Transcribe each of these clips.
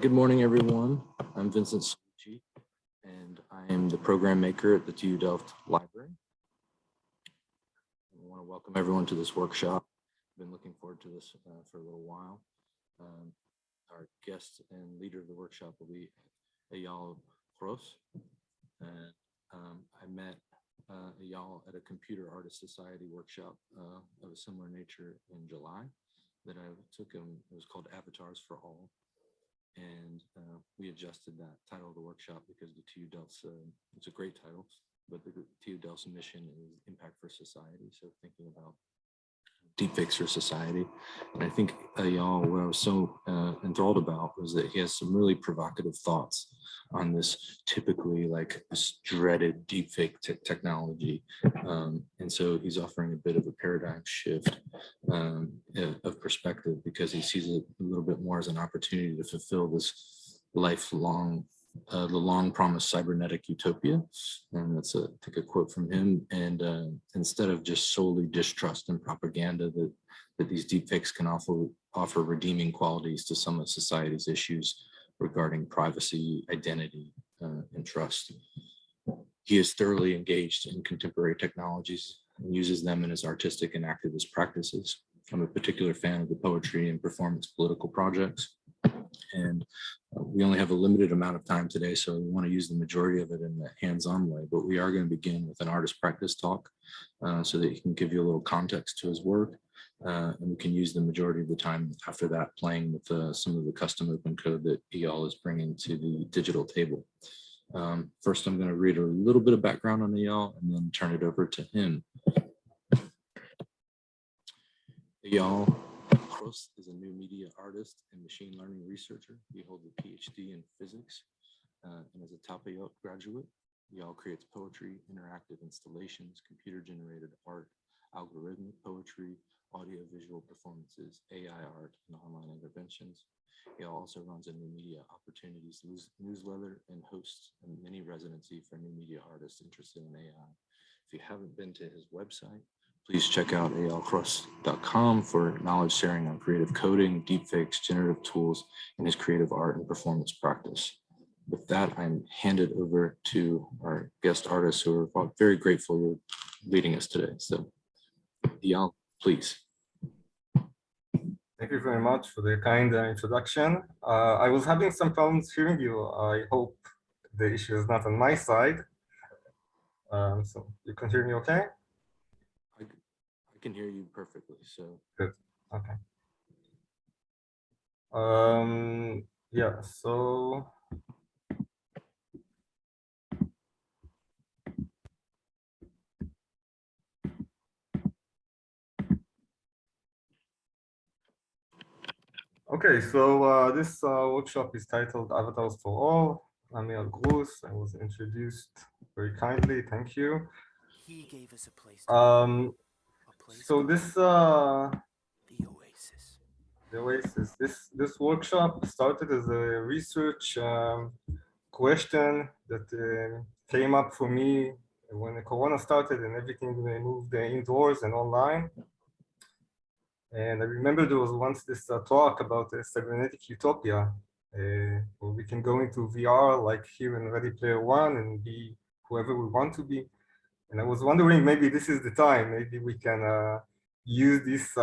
good morning, everyone. I'm Vincent Succi, and I am the program maker at the TU Delft Library. I want to welcome everyone to this workshop. I've been looking forward to this for a little while. Our guest and leader of the workshop will be Eyal Gruss. And I met Eyal at a Computer Artist Society workshop of a similar nature in July that I took him. It was called Avatars for All. And we adjusted that title of the workshop because the TU Delft's, it's a great title, but the TU Delft's mission is impact for society. So thinking about deepfakes for society. And I think Eyal, what I was so enthralled about was that he has some really provocative thoughts on this typically like this dreaded deepfake technology. And so he's offering a bit of a paradigm shift of perspective because he sees it a little bit more as an opportunity to fulfill this lifelong, the long promised cybernetic utopia. And that's I think a quote from him. And instead of just solely distrust and propaganda that these deepfakes can offer redeeming qualities to some of society's issues regarding privacy, identity, and trust. He is thoroughly engaged in contemporary technologies and uses them in his artistic and activist practices. I'm a particular fan of the poetry and performance political projects. And we only have a limited amount of time today, so we want to use the majority of it in the hands-on way, but we are going to begin with an artist practice talk so that he can give you a little context to his work. And we can use the majority of the time after that playing with some of the custom open code that Eyal is bringing to the digital table. First, I'm going to read a little bit of background on Eyal and then turn it over to him. Eyal Gruss is a new media artist and machine learning researcher. He holds a PhD in physics and is a Talpiyot graduate. Eyal creates poetry, interactive installations, computer-generated art, algorithmic poetry, audio-visual performances, AI art, and online interventions. Eyal also runs a new media opportunities newsletter and hosts a mini-residency for new media artists interested in AI. If you haven't been to his website, please check out eyalgruss.com for knowledge sharing on creative coding, deepfakes, generative tools, and his creative art and performance practice. With that, I'm handed over to our guest artists who are very grateful you're leading us today. So, Eyal, please. Thank you very much for the kind introduction. I was having some problems hearing you. I hope the issue is not on my side. So you can hear me okay? I can hear you perfectly, so. Good, okay. Yeah, so. Okay, so this workshop is titled Avatars for All. I'm Eyal Gruss. I was introduced very kindly. Thank you. He gave us a place. So this the Oasis. The Oasis. This workshop started as a research question that came up for me when the Corona started and everything moved indoors and online. And I remember there was once this talk about a cybernetic utopia, where we can go into VR like here in Ready Player One and be whoever we want to be. And I was wondering, maybe this is the time, maybe we can use this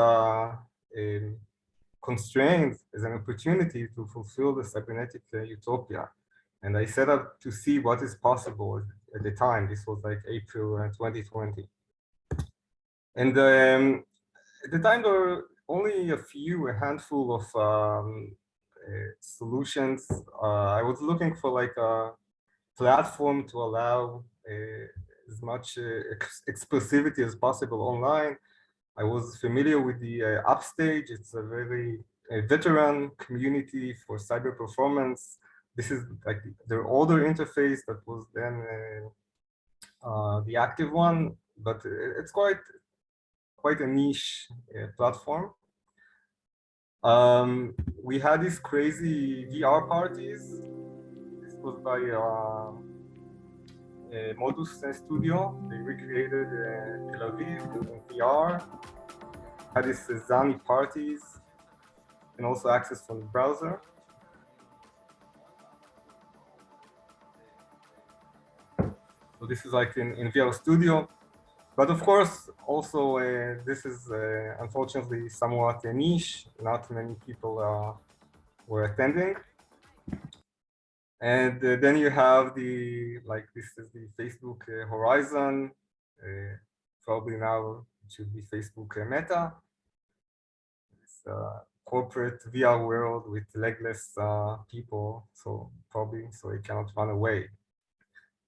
constraint as an opportunity to fulfill the cybernetic utopia. And I set up to see what is possible at the time. This was like April 2020. And at the time, there were only a handful of solutions. I was looking for like a platform to allow as much expressivity as possible online. I was familiar with the Upstage. It's a very veteran community for cyber performance. This is like their older interface that was then the active one, but it's quite a niche platform. We had these crazy VR parties. This was by Modus Studio. They recreated Tel Aviv in VR. Had these Zami parties and also access from the browser. So this is like in VR Studio. But of course, also this is unfortunately somewhat a niche. Not many people were attending. And then you have this is the Facebook Horizon. Probably now it should be Facebook Meta. It's a corporate VR world with legless people, so probably so it cannot run away.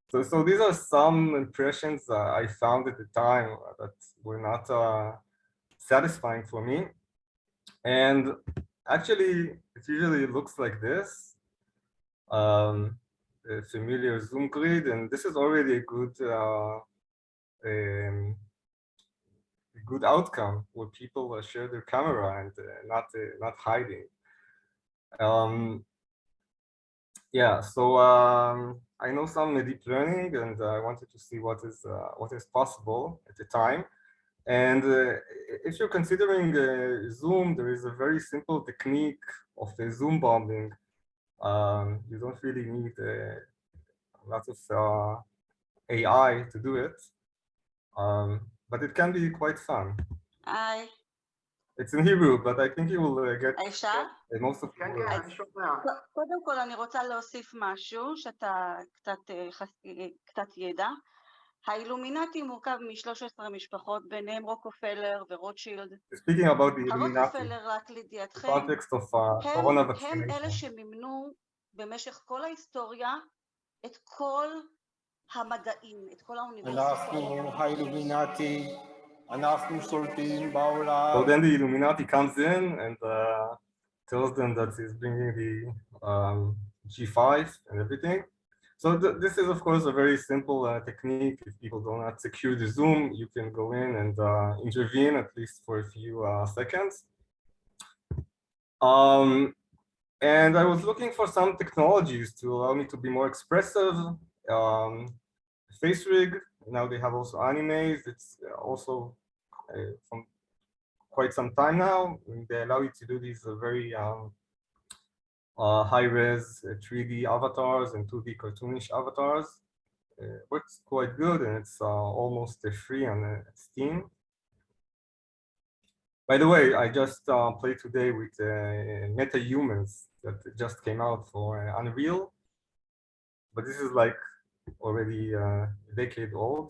So these are some impressions I found at the time that were not satisfying for me. And actually, it usually looks like this. A familiar Zoom grid, and this is already a good outcome where people share their camera and not hiding. Yeah, so I know some deep learning, and I wanted to see what is possible at the time. And if you're considering Zoom, there is a very simple technique of the Zoom bombing. You don't really need lots of AI to do it, but it can be quite fun. היי, It's in Hebrew, but I think you will get אפשר? most of כן, the כן, words. אני שומע. קודם כל אני רוצה להוסיף משהו, שאתה קצת ידע. האילומינטי מורכב מ-13 משפחות, ביניהם רוקפלר ורוטשילד. Speaking about the Illuminati, הרוקפלר, רק לידיעתכם, context of corona הם vaccination. אלה שמימנו במשך כל ההיסטוריה את כל המדעים, את כל האוניברסיטאות. אנחנו האילומינטי, אנחנו שולטים בעולם. So then the Illuminati comes in and tells them that he's bringing the G5 and everything. So this is, of course, a very simple technique. If people do not secure the Zoom, you can go in and intervene at least for a few seconds. And I was looking for some technologies to allow me to be more expressive. Face rig, now they have also animes. It's also from quite some time now. They allow you to do these very high-res 3D avatars and 2D cartoonish avatars. Works quite good, and it's almost free on Steam. By the way, I just played today with MetaHumans that just came out for Unreal, but this is like already a decade old.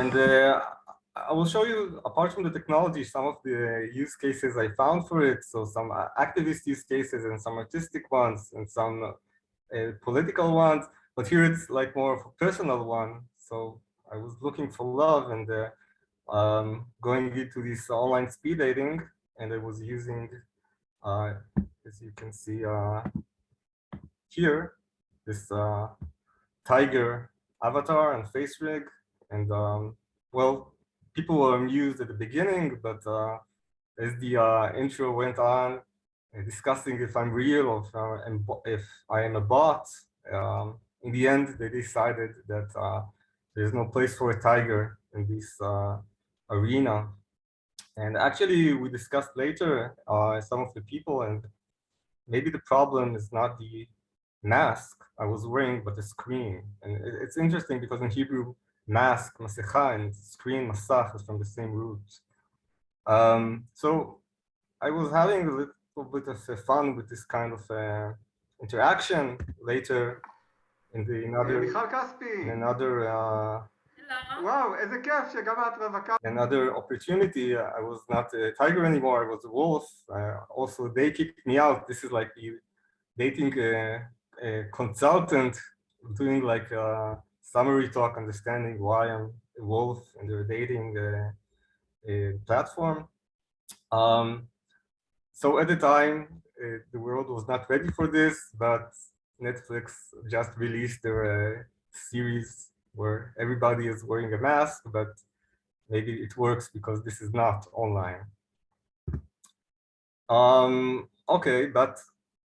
And I will show you, apart from the technology, some of the use cases I found for it. So some activist use cases and some artistic ones and some political ones. But here it's like more of a personal one. So I was looking for love and going into this online speed dating, and I was using, as you can see here, this tiger avatar and face rig. And well, people were amused at the beginning, but as the intro went on, discussing if I'm real or if I am a bot, in the end, they decided that there's no place for a tiger in this arena. And actually, we discussed later some of the people, and maybe the problem is not the mask I was wearing, but the screen. And it's interesting because in Hebrew, mask, masecha, and screen, masach, is from the same root. So I was having a little bit of fun with this kind of interaction later in מיכל כספי. וואו, איזה כיף שגם את רווקה. Another opportunity, I was not a tiger anymore, I was a wolf. Also, they kicked me out. This is like the dating consultant doing like a summary talk, understanding why I'm a wolf in their dating platform. So at the time, the world was not ready for this, but Netflix just released their series where everybody is wearing a mask, but maybe it works because this is not online. Okay, but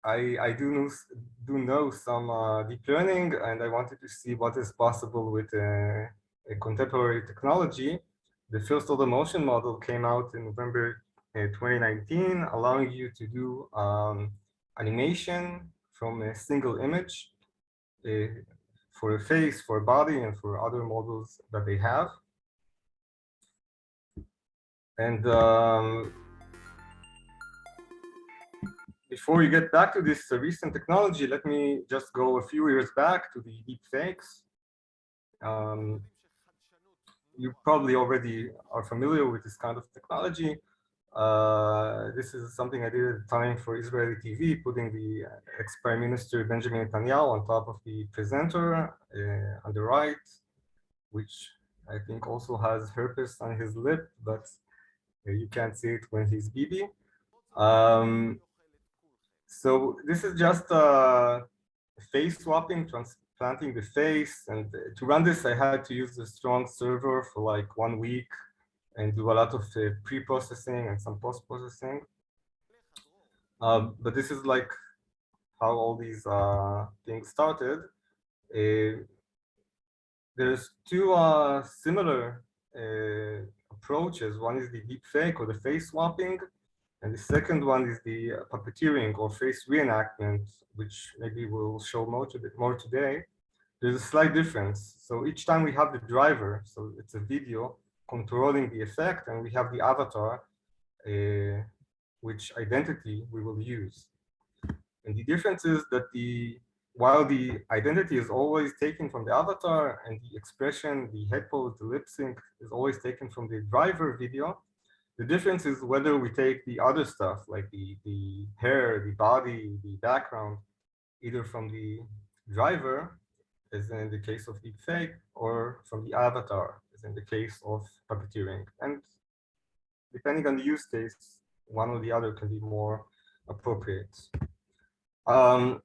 I do know some deep learning, and I wanted to see what is possible with a contemporary technology. The first order motion model came out in November 2019, allowing you to do animation from a single image. for a face, for a body, and for other models that they have. And before we get back to this recent technology, let me just go a few years back to the deepfakes. You probably already are familiar with this kind of technology. This is something I did at the time for Israeli TV, putting the ex-Prime Minister Benjamin Netanyahu on top of the presenter on the right, which I think also has herpes on his lip, but you can't see it when he's Bibi. So this is just face swapping, transplanting the face. And to run this, I had to use a strong server for like 1 week and do a lot of pre-processing and some post-processing. But this is like how all these things started. There's two similar approaches. One is the deepfake or the face swapping, and the second one is the puppeteering or face reenactment, which maybe we'll show more today. There's a slight difference. So each time we have the driver, so it's a video controlling the effect, and we have the avatar, which identity we will use. And the difference is that while the identity is always taken from the avatar and the expression, the head pose, the lip sync is always taken from the driver video, the difference is whether we take the other stuff like the hair, the body, the background, either from the driver, as in the case of deepfake, or from the avatar, as in the case of puppeteering. And depending on the use case, one or the other can be more appropriate. On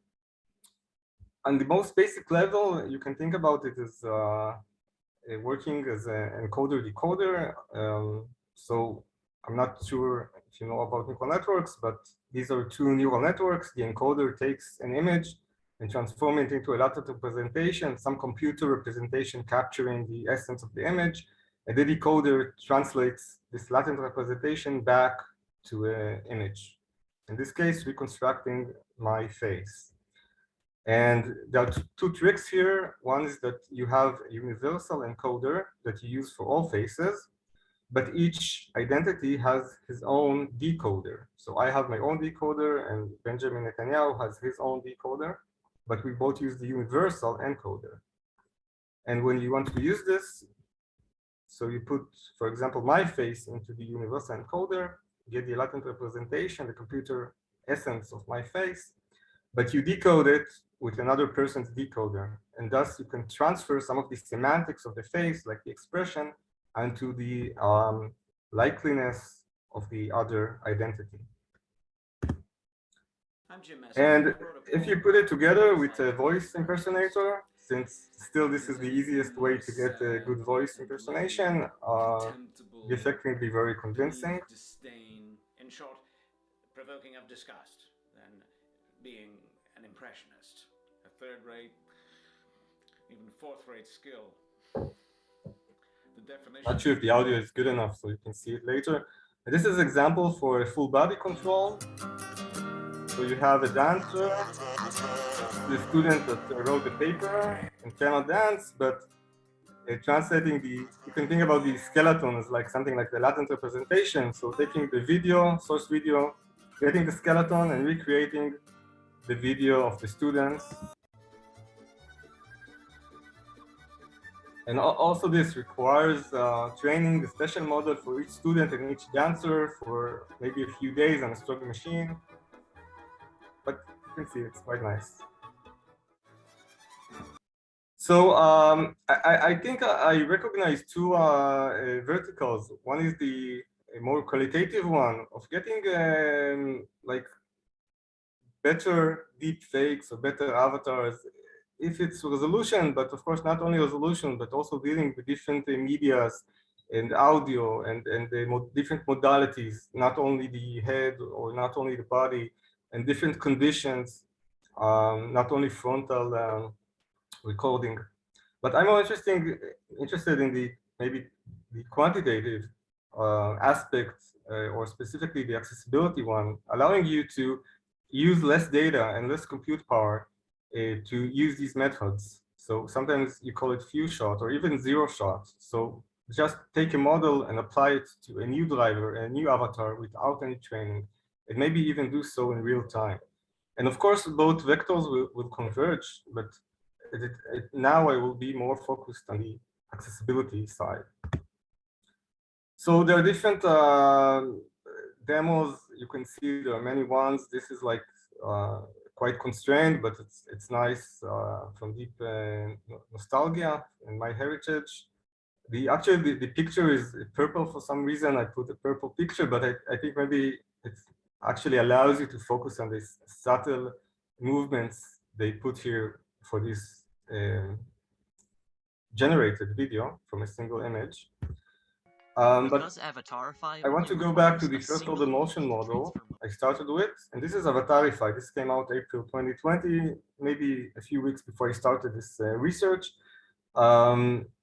the most basic level, you can think about it as working as an encoder-decoder. So I'm not sure if you know about neural networks, but these are two neural networks. The encoder takes an image and transforms it into a latent representation, some computer representation capturing the essence of the image. And the decoder translates this latent representation back to an image. In this case, reconstructing my face. And there are two tricks here. One is that you have a universal encoder that you use for all faces, but each identity has his own decoder. So I have my own decoder and Benjamin Netanyahu has his own decoder, but we both use the universal encoder. And when you want to use this, so you put, for example, my face into the universal encoder, get the latent representation, the computer essence of my face, but you decode it with another person's decoder. And thus you can transfer some of the semantics of the face, like the expression, onto the likeliness of the other identity. And if you put it together with a voice impersonator, since still this is the easiest way to get a good voice impersonation, the effect can be very convincing. Disdain, in short, provoking of disgust, than being an impressionist, a third-rate, even fourth-rate skill. The definition. Not sure if the audio is good enough, so you can see it later. And this is an example for a full body control. So you have a dancer, the student that wrote the paper and cannot dance, but translating you can think about the skeleton as like something like the latent representation. So taking the video, source video, getting the skeleton and recreating the video of the students. And also this requires training the special model for each student and each dancer for maybe a few days on a strong machine. But you can see it's quite nice. So I think I recognize two verticals. One is the more qualitative one of getting like better deep fakes or better avatars if it's resolution, but of course not only resolution, but also dealing with different medias and audio and the different modalities, not only the head or not only the body, and different conditions, not only frontal recording. But I'm more interested in the maybe the quantitative aspect, or specifically the accessibility one, allowing you to use less data and less compute power to use these methods. So sometimes you call it few shot or even zero shot. So just take a model and apply it to a new driver, a new avatar without any training, and maybe even do so in real time. And of course, both vectors will converge, but now I will be more focused on the accessibility side. So there are different demos. You can see there are many ones. This is like quite constrained, but it's nice from deep nostalgia and my heritage. Actually, the picture is purple for some reason. I put a purple picture, but I think maybe it actually allows you to focus on these subtle movements they put here for this generated video from a single image. But I want to go back to the first order motion model I started with, and this is Avatarify. This came out April 2020, maybe a few weeks before I started this research.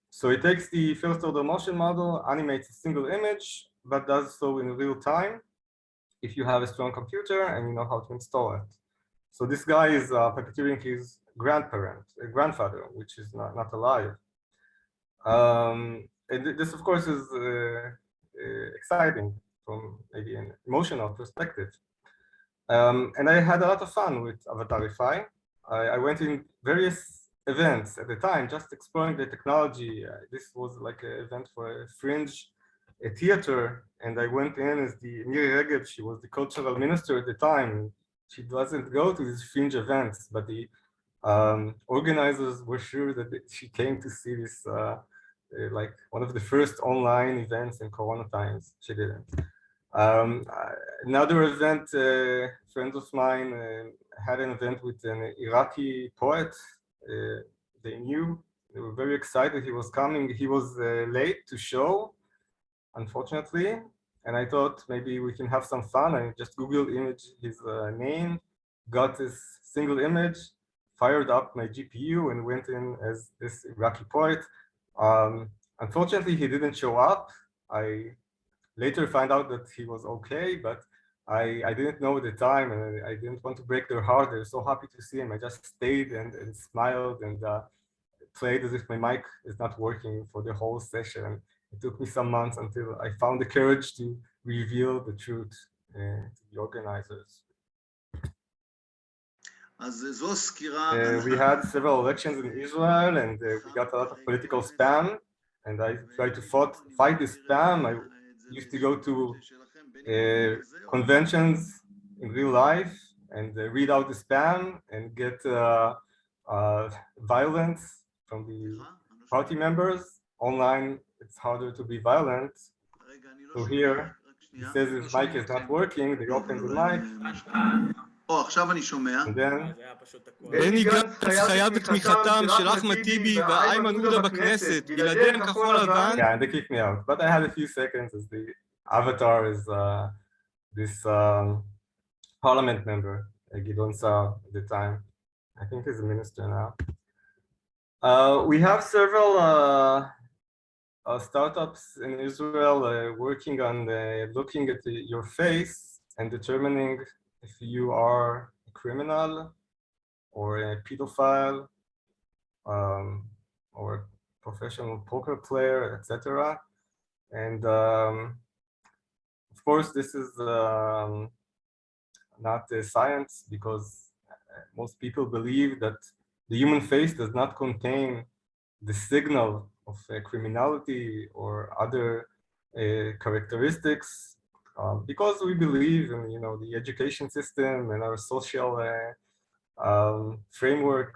So it takes the first order motion model, animates a single image, but does so in real time if you have a strong computer and you know how to install it. So this guy is puppeteering his grandfather, which is not alive. And this, of course, is exciting from maybe an emotional perspective. And I had a lot of fun with Avatarify. I went in various events at the time, just exploring the technology. This was like an event for a fringe theater, and I went in as the Miri Regev. She was the cultural minister at the time. She doesn't go to these fringe events, but the organizers were sure that she came to see this like one of the first online events in Corona times. She didn't. Another event, friends of mine had an event with an Iraqi poet. They knew, they were very excited he was coming. He was late to show, unfortunately, and I thought maybe we can have some fun. I just Googled his name, got this single image, fired up my GPU and went in as this Iraqi poet. Unfortunately, he didn't show up. I later find out that he was okay, but I didn't know at the time, and I didn't want to break their heart. They were so happy to see him. I just stayed and smiled and played as if my mic is not working for the whole session. It took me some months until I found the courage to reveal the truth to the organizers. We had several elections in Israel, and we got a lot of political spam, and I tried to fight the spam. I used to go to conventions in real life and read out the spam and get violence from the party members. Online, it's harder to be violent. So here, he says his mic is not working, they open the mic. And then בני גנץ חייב בתמיכתם של אחמד טיבי ואיימן עודה בכנסת, בלעדיהם כחול לבן. Yeah, and they kicked me out. But I had a few seconds as the avatar is this parliament member, Gidon Saar at the time. I think he's a minister now. We have several startups in Israel working on looking at your face and determining if you are a criminal or a pedophile or a professional poker player, etc. And of course, this is not science, because most people believe that the human face does not contain the signal of criminality or other characteristics, because we believe in the education system and our social framework.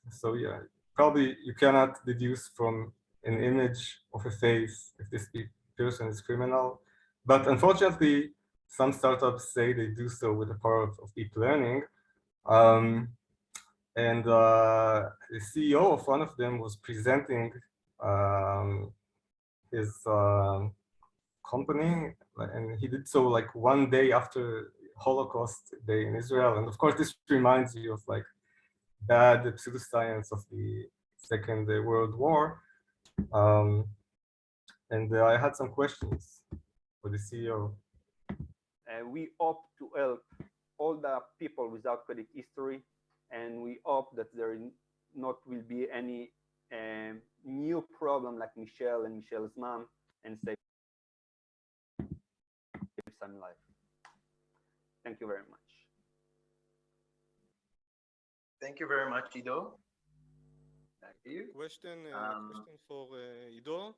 So yeah, probably you cannot deduce from an image of a face if this person is criminal. But unfortunately, some startups say they do so with the power of deep learning. And the CEO of one of them was presenting his company, and he did so like one day after Holocaust Day in Israel. And of course, this reminds you of like bad pseudoscience of the Second World War. And I had some questions for the CEO. We hope to help all the people without credit history and we hope that there not will be any new problem like Michelle and Michelle's mom, and save some life. Thank you very much. Thank you very much, Ido. Back to you. Question for Ido.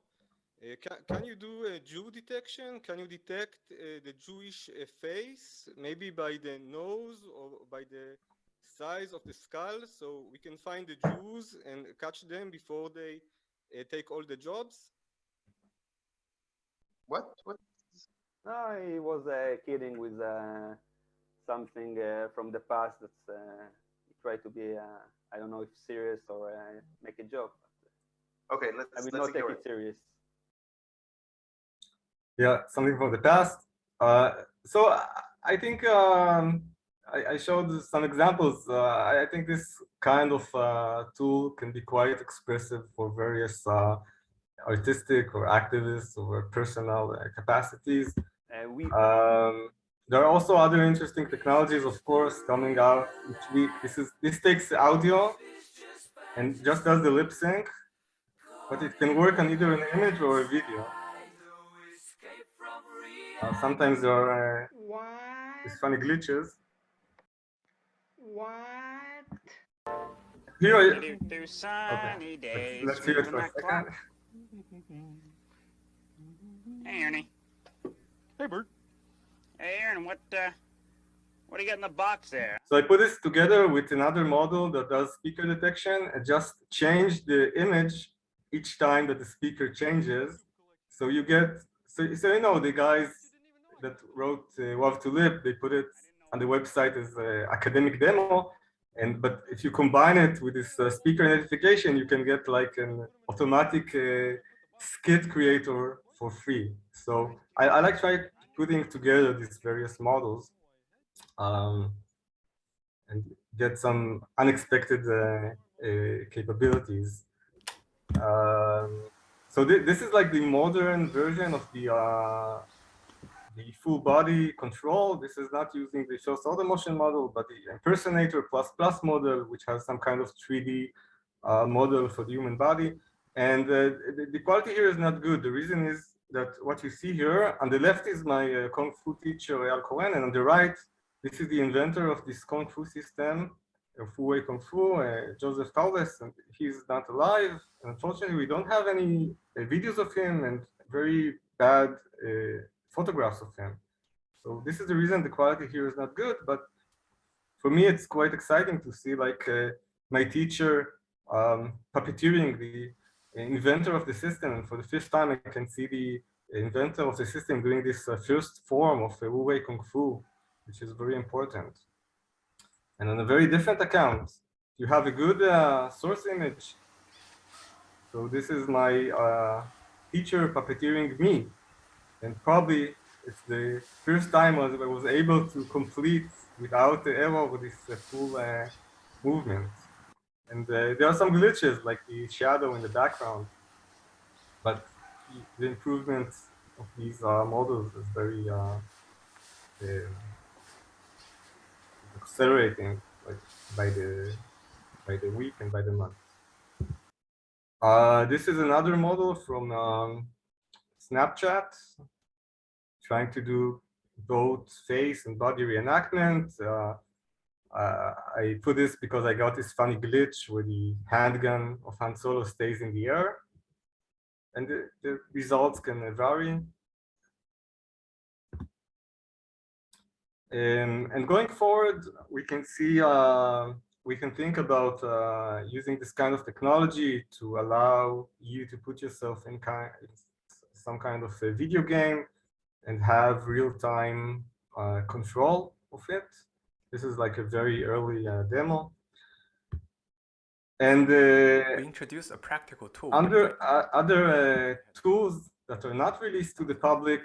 Can you do a Jew detection? Can you detect the Jewish face, maybe by the nose or by the size of the skull, so we can find the Jews and catch them before they take all the jobs? What? No, he was kidding with something from the past that's he tried to be, I don't know if serious or make a joke. Okay, I will not take it serious. Yeah, something from the past. So I think I showed some examples. I think this kind of tool can be quite expressive for various artistic or activist or personal capacities. There are also other interesting technologies, of course, coming out each week. This takes audio and just does the lip sync, but it can work on either an image or a video. Sometimes there are these funny glitches. What? Here, Do sunny okay. days. Let's hear it for a second. Hey, Ernie. Hey, Bert. Hey, Aaron, what do you got in the box there? So I put this together with another model that does speaker detection and just change the image each time that the speaker changes. So you get, so you know, the guys that wrote Wav to Lip, they put it on the website as an academic demo. But if you combine it with this speaker identification, you can get like an automatic skit creator for free. So I like putting together these various models and get some unexpected capabilities. So this is like the modern version of the full body control. This is not using the show auto motion model, but the impersonator ++ model, which has some kind of 3D model for the human body. And the quality here is not good. The reason is that what you see here, on the left is my Kung Fu teacher, Eyal Gruss, and on the right, this is the inventor of this Kung Fu system, Fu-Wei Kung Fu, Joseph Talpiyot, and he's not alive. Unfortunately, we don't have any videos of him and very bad photographs of him. So this is the reason the quality here is not good, but for me, it's quite exciting to see like my teacher puppeteering the inventor of the system. And for the first time, I can see the inventor of the system doing this first form of Wu-Wei Kung Fu, which is very important. And on a very different account, you have a good source image. So this is my teacher puppeteering me. And probably it's the first time I was able to complete without the error with this full movement. And there are some glitches like the shadow in the background, but the improvement of these models is very accelerating, like by the week and by the month. This is another model from Snapchat, trying to do both face and body reenactment. I put this because I got this funny glitch where the handgun of Han Solo stays in the air, and the results can vary. And going forward, we can see, we can think about using this kind of technology to allow you to put yourself in some kind of a video game and have real-time control of it. This is like a very early demo. And we introduce a practical tool. Under other tools that are not released to the public,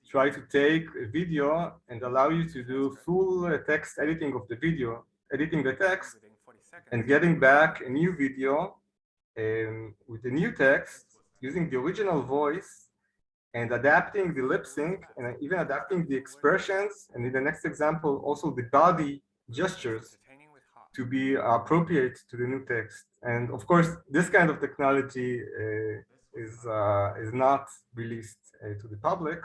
try to take a video and allow you to do full text editing of the video, editing the text, and getting back a new video with the new text using the original voice and adapting the lip sync and even adapting the expressions. And in the next example, also the body gestures to be appropriate to the new text. And of course, this kind of technology is not released to the public.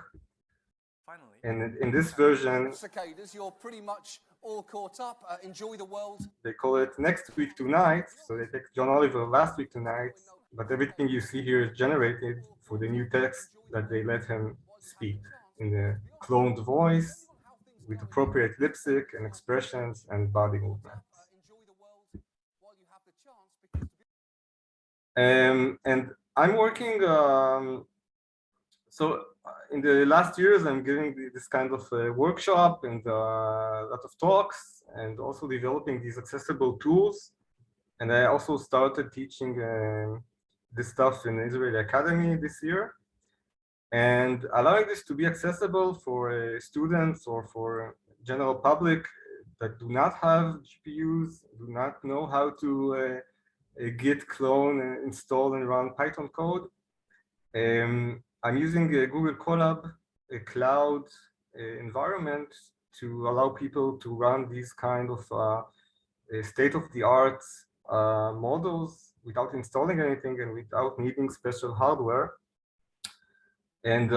And in this version, cicadas, you're pretty much all caught up. Enjoy the world. They call it next week tonight. So they take John Oliver last week tonight, but everything you see here is generated for the new text that they let him speak in the cloned voice with appropriate lip sync and expressions and body movements. And I'm working, so in the last years, I'm giving this kind of workshop and a lot of talks, and also developing these accessible tools. And I also started teaching this stuff in Israeli Academy this year, and allowing this to be accessible for students or for general public that do not have GPUs, do not know how to git clone, install and run Python code. I'm using a Google Colab, a cloud environment, to allow people to run these kind of state-of-the-art models without installing anything and without needing special hardware. And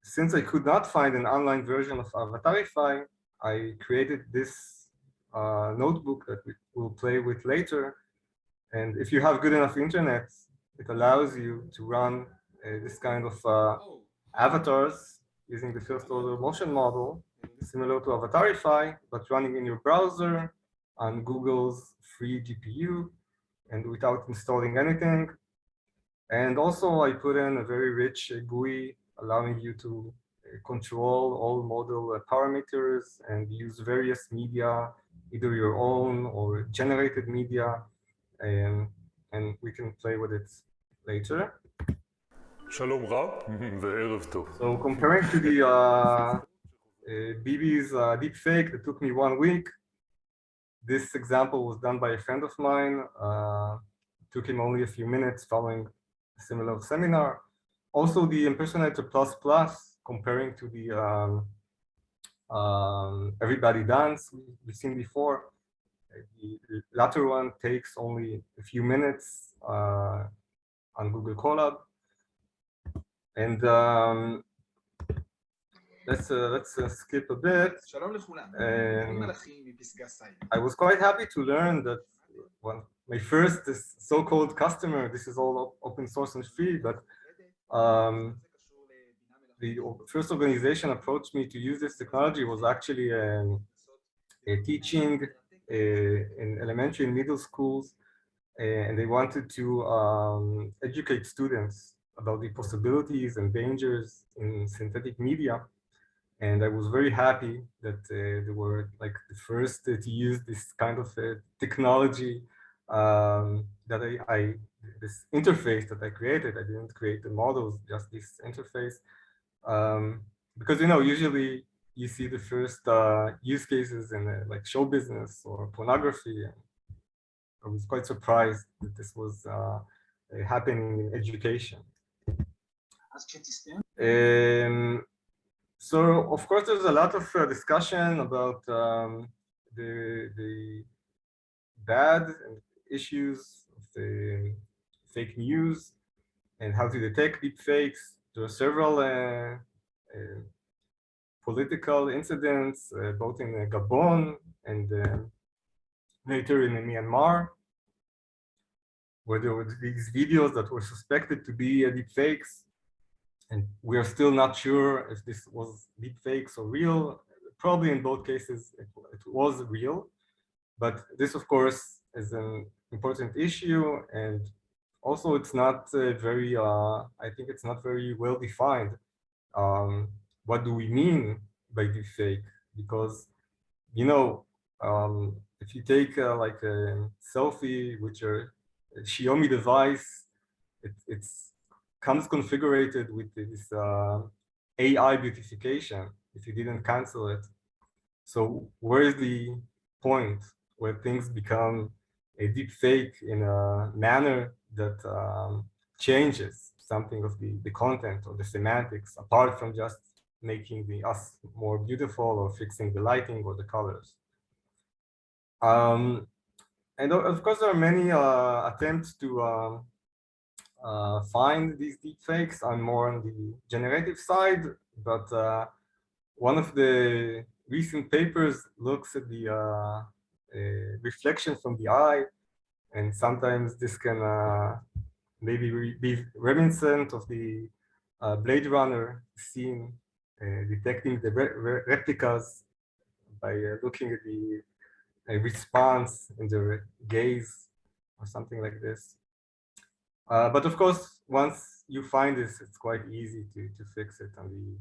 since I could not find an online version of Avatarify, I created this notebook that we will play with later. And if you have good enough internet, it allows you to run this kind of avatars using the first order motion model, similar to Avatarify, but running in your browser on Google's free GPU and without installing anything. And also I put in a very rich GUI allowing you to control all model parameters and use various media, either your own or generated media, and we can play with it later. Shalom Rab, ve'erev tov. So comparing to the BB's deepfake that took me 1 week, this example was done by a friend of mine. Took him only a few minutes following a similar seminar. Also the Impersonator plus plus, comparing to the Everybody Dance we've seen before. The latter one takes only a few minutes on Google Colab. And let's skip a bit. I was quite happy to learn that my first so-called customer, this is all open source and free, but the first organization approached me to use this technology was actually teaching in elementary and middle schools, and they wanted to educate students about the possibilities and dangers in synthetic media. And I was very happy that they were like the first to use this kind of technology that this interface that I created. I didn't create the models, just this interface. Because, you know, usually you see the first use cases in like show business or pornography. And I was quite surprised that this was happening in education. So, of course, there's a lot of discussion about the bad issues of the fake news and how to detect deepfakes. There are several political incidents, both in Gabon and later in Myanmar, where there were these videos that were suspected to be deepfakes. And we are still not sure if this was deepfakes or real. Probably in both cases, it was real. But this, of course, is an important issue. And also, it's not very, I think it's not very well defined. What do we mean by deepfake? Because, you know, if you take like a selfie with your Xiaomi device, it's comes configured with this AI beautification if you didn't cancel it. So where is the point where things become a deep fake in a manner that changes something of the content or the semantics, apart from just making us more beautiful or fixing the lighting or the colors? And of course, there are many attempts to find these deepfakes. I'm more on the generative side, but one of the recent papers looks at the reflection from the eye, and sometimes this can maybe be reminiscent of the Blade Runner scene, detecting the replicas by looking at the response in the gaze or something like this. But of course, once you find this, it's quite easy to fix it on the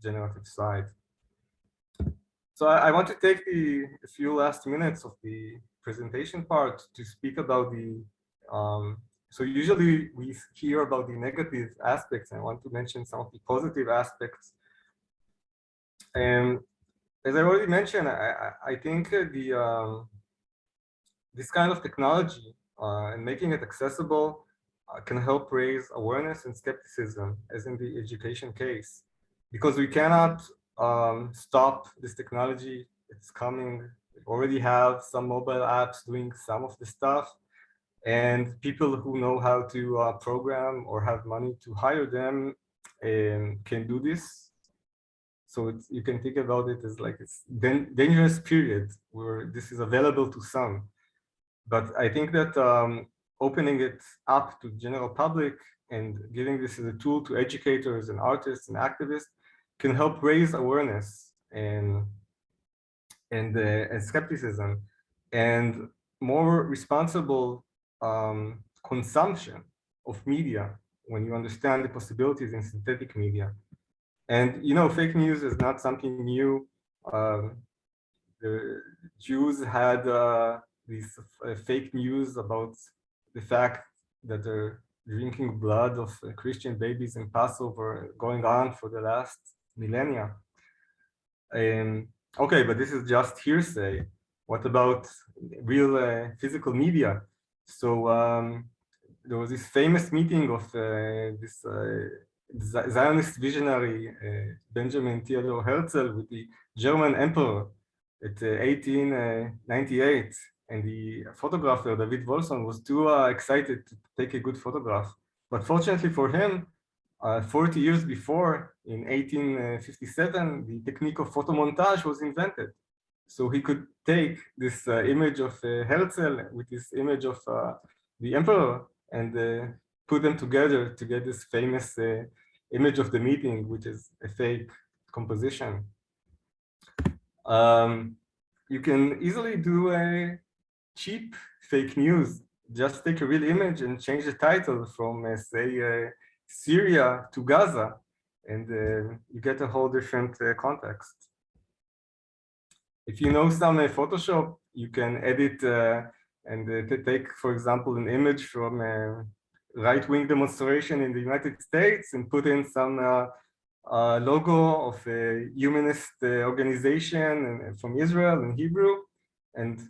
generative side. So I want to take a few last minutes of the presentation part to speak about the, so usually we hear about the negative aspects, and I want to mention some of the positive aspects. And as I already mentioned, I think this kind of technology and making it accessible can help raise awareness and skepticism, as in the education case, because we cannot stop this technology. It's coming. We already have some mobile apps doing some of the stuff, and people who know how to program or have money to hire them can do this. So you can think about it as like it's dangerous period where this is available to some. But I think that opening it up to general public and giving this as a tool to educators and artists and activists can help raise awareness and skepticism and more responsible consumption of media when you understand the possibilities in synthetic media. And you know, fake news is not something new. The Jews had these fake news about the fact that they're drinking blood of Christian babies in Passover going on for the last millennia. Okay, but this is just hearsay. What about real physical media? So there was this famous meeting of this Zionist visionary Benjamin Theodor Herzl with the German emperor at 1898, and the photographer David Wolfson was too excited to take a good photograph. But fortunately for him, 40 years before, in 1857, the technique of photomontage was invented. So he could take this image of Herzl with this image of the emperor and put them together to get this famous image of the meeting, which is a fake composition. You can easily do a cheap fake news. Just take a real image and change the title from, say, Syria to Gaza, and you get a whole different context. If you know some Photoshop, you can edit and take, for example, an image from a right-wing demonstration in the United States and put in some logo of a humanist organization from Israel in Hebrew. And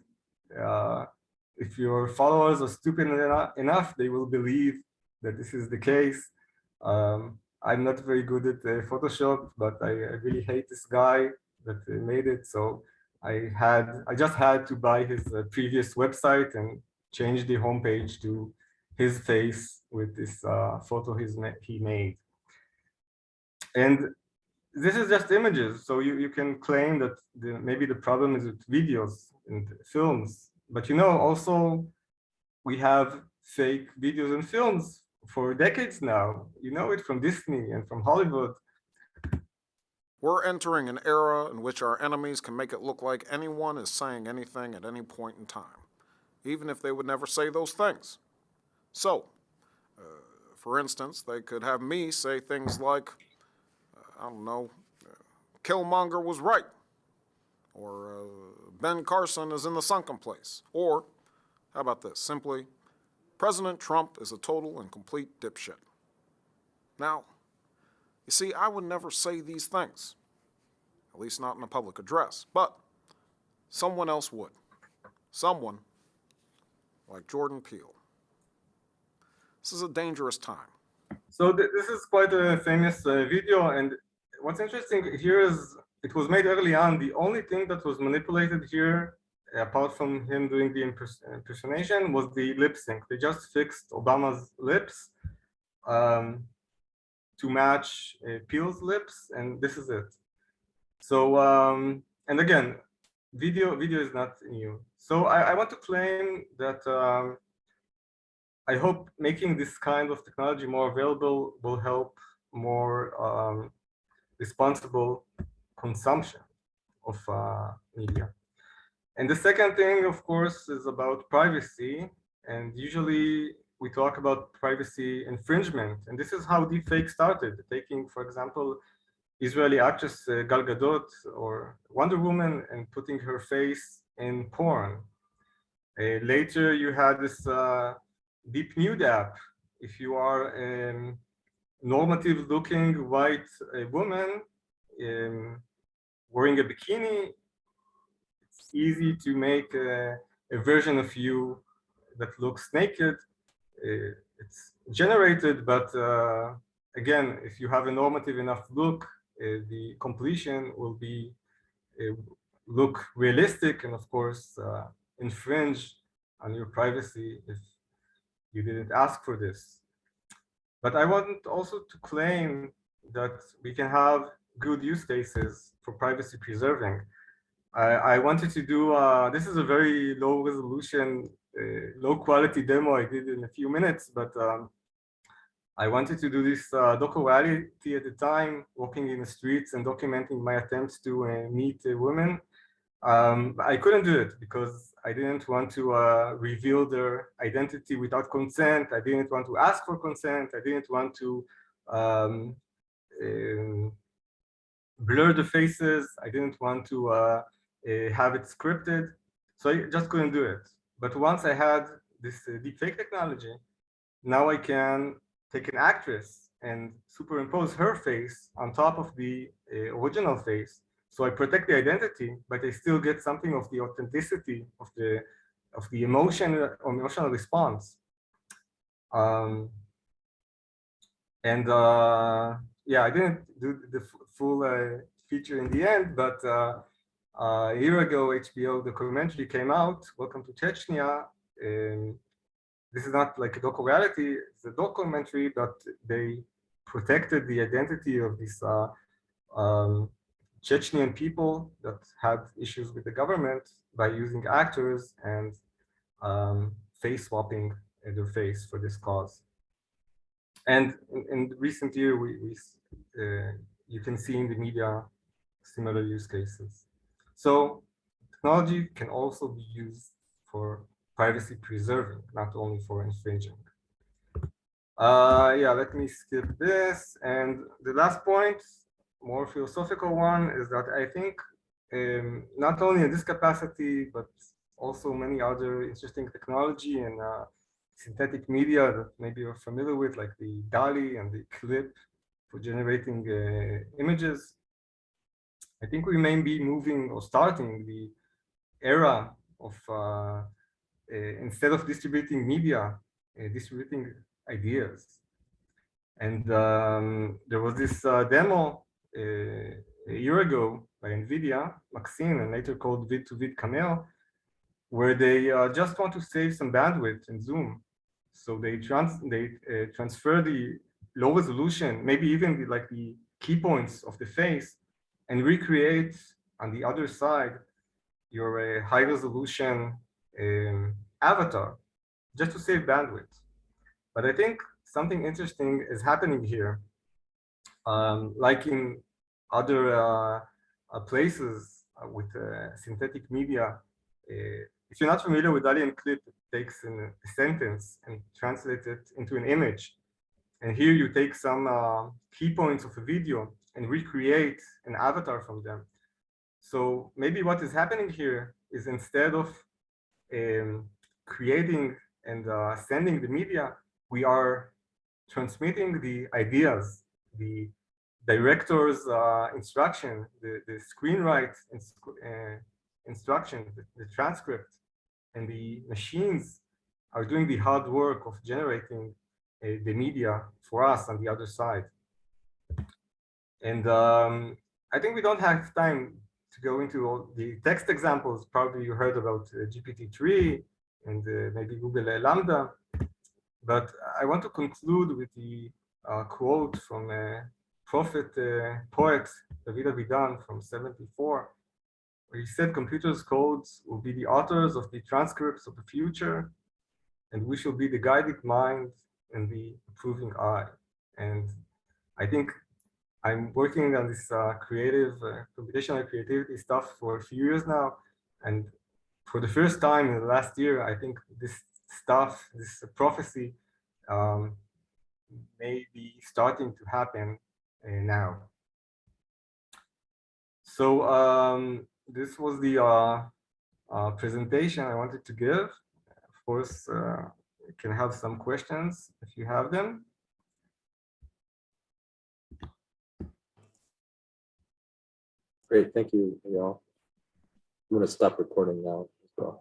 if your followers are stupid enough, they will believe that this is the case. I'm not very good at Photoshop, but I really hate this guy that made it. So I just had to buy his previous website and change the homepage to his face with this photo he made. And this is just images, so you can claim that maybe the problem is with videos and films, but you know, also we have fake videos and films for decades now. You know it from Disney and from Hollywood. We're entering an era in which our enemies can make it look like anyone is saying anything at any point in time, even if they would never say those things. So, for instance, they could have me say things like, I don't know, Killmonger was right, or Ben Carson is in the sunken place, or, how about this, simply, President Trump is a total and complete dipshit. Now, you see, I would never say these things, at least not in a public address, but someone else would. Someone like Jordan Peele. This is a dangerous time. So this is quite a famous video, and what's interesting here is it was made early on. The only thing that was manipulated here apart from him doing the impersonation, was the lip sync. They just fixed Obama's lips to match Peel's lips, and this is it. So, and again, video is not new. So I want to claim that I hope making this kind of technology more available will help more responsible consumption of media. And the second thing, of course, is about privacy. And usually we talk about privacy infringement. And this is how deepfake started, taking, for example, Israeli actress Gal Gadot or Wonder Woman and putting her face in porn. Later, you had this Deep Nude app. If you are a normative-looking white woman wearing a bikini, it's easy to make a version of you that looks naked. It's generated, but again, if you have a normative enough look, the completion will be look realistic and, of course, infringe on your privacy if you didn't ask for this. But I want also to claim that we can have good use cases for privacy preserving. I wanted to do, this is a very low resolution, low quality demo I did in a few minutes, but I wanted to do this docu-reality at the time, walking in the streets and documenting my attempts to meet women. I couldn't do it because I didn't want to reveal their identity without consent. I didn't want to ask for consent. I didn't want to blur the faces. I didn't want to have it scripted. So I just couldn't do it. But once I had this deepfake technology, now I can take an actress and superimpose her face on top of the original face. So I protect the identity, but I still get something of the authenticity of the emotional response. Yeah, I didn't do the full feature in the end, but a year ago, HBO documentary came out, Welcome to Chechnya. This is not like a docu-reality, it's a documentary, but they protected the identity of these Chechnyan people that had issues with the government by using actors and face swapping their face for this cause. And in recent year, you can see in the media similar use cases. So technology can also be used for privacy preserving, not only for infringing. Yeah, let me skip this. And the last point, more philosophical one, is that I think not only in this capacity, but also many other interesting technology and synthetic media that maybe you're familiar with, like the DALI and the clip for generating images. I think we may be moving or starting the era of, instead of distributing media, distributing ideas. And there was this demo a year ago by NVIDIA, Maxine, and later called vid2vid Camel, where they just want to save some bandwidth in Zoom. So they transfer the low resolution, maybe even like the key points of the face, and recreate on the other side your high resolution avatar, just to save bandwidth. But I think something interesting is happening here. Like in other places with synthetic media, if you're not familiar with DALI and clip, it takes a sentence and translates it into an image. And here you take some key points of a video and recreate an avatar from them. So maybe what is happening here is instead of creating and sending the media, we are transmitting the ideas, the director's instruction, the screenwrite instruction, the transcript, and the machines are doing the hard work of generating the media for us on the other side. And I think we don't have time to go into all the text examples, probably you heard about GPT-3 and maybe Google Lambda. But I want to conclude with the quote from poet David Avidan from 1974, where he said, "Computers' codes will be the authors of the transcripts of the future, and we shall be the guiding mind and the approving eye." And I think I'm working on this creative, computational creativity stuff for a few years now. And for the first time in the last year, I think this stuff, this prophecy, may be starting to happen now. So this was the presentation I wanted to give. Of course, you can have some questions if you have them. Great, thank you, Eyal. I'm going to stop recording now as well.